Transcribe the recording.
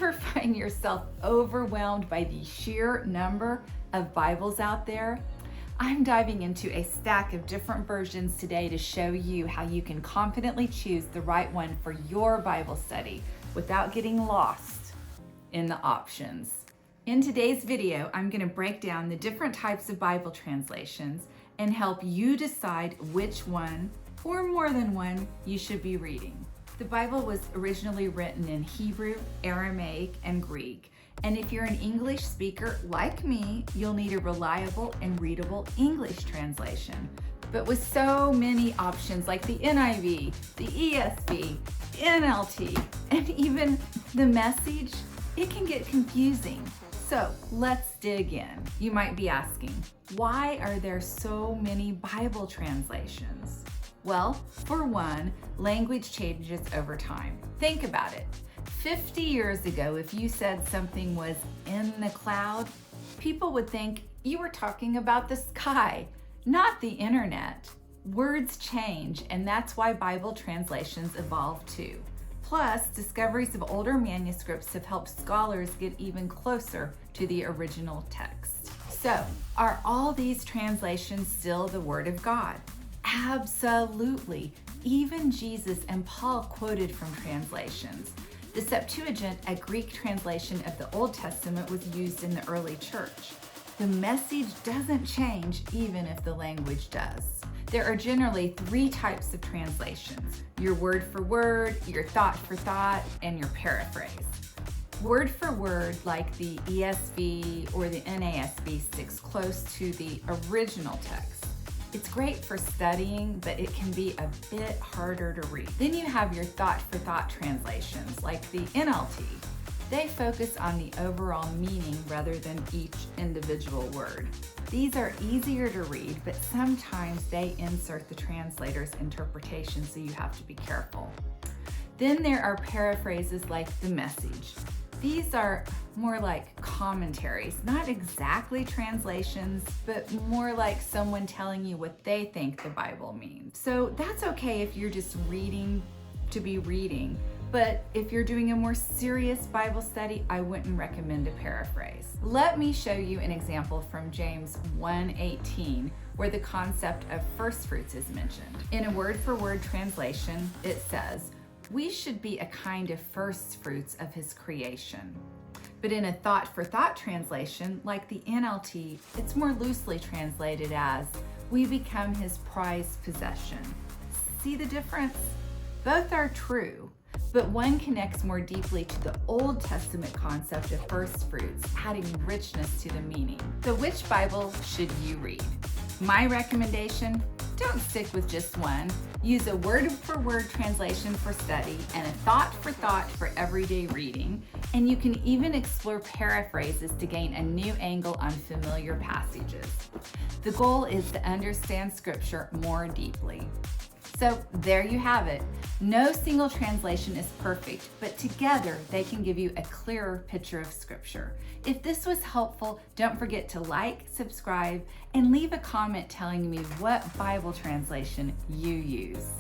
Ever find yourself overwhelmed by the sheer number of Bibles out there? I'm diving into a stack of different versions today to show you how you can confidently choose the right one for your Bible study without getting lost in the options. In today's video, I'm going to break down the different types of Bible translations and help you decide which one, or more than one, you should be reading. The Bible was originally written in Hebrew, Aramaic, and Greek. And if you're an English speaker like me, you'll need a reliable and readable English translation. But with so many options like the NIV, the ESV, NLT, and even the Message, it can get confusing. So let's dig in. You might be asking, why are there so many Bible translations? Well, for one, language changes over time. Think about it. 50 years ago, if you said something was in the cloud, people would think you were talking about the sky, not the internet. Words change, and that's why Bible translations evolve too. Plus, discoveries of older manuscripts have helped scholars get even closer to the original text. So, are all these translations still the Word of God? Absolutely. Even Jesus and Paul quoted from translations. The Septuagint, a Greek translation of the Old Testament, was used in the early church. The Message doesn't change even if the language does. There are generally three types of translations: your word for word, your thought for thought, and your paraphrase. Word for word, like the ESV or the NASB, sticks close to the original text. It's great for studying, but it can be a bit harder to read. Then you have your thought for thought translations, like the NLT. They focus on the overall meaning rather than each individual word. These are easier to read, but sometimes they insert the translator's interpretation, so you have to be careful. Then there are paraphrases like the Message. These are more like commentaries, not exactly translations, but more like someone telling you what they think the Bible means. So that's okay if you're just reading to be reading, but if you're doing a more serious Bible study, I wouldn't recommend a paraphrase. Let me show you an example from James 1:18, where the concept of first fruits is mentioned. In a word-for-word translation, it says, "We should be a kind of first fruits of his creation." But in a thought-for-thought translation, like the NLT, it's more loosely translated as, "We become his prized possession." See the difference? Both are true, but one connects more deeply to the Old Testament concept of first fruits, adding richness to the meaning. So which Bible should you read? My recommendation: don't stick with just one. Use a word-for-word translation for study and a thought-for-thought for everyday reading. And you can even explore paraphrases to gain a new angle on familiar passages. The goal is to understand Scripture more deeply. So there you have it. No single translation is perfect, but together they can give you a clearer picture of Scripture. If this was helpful, don't forget to like, subscribe, and leave a comment telling me what Bible translation you use.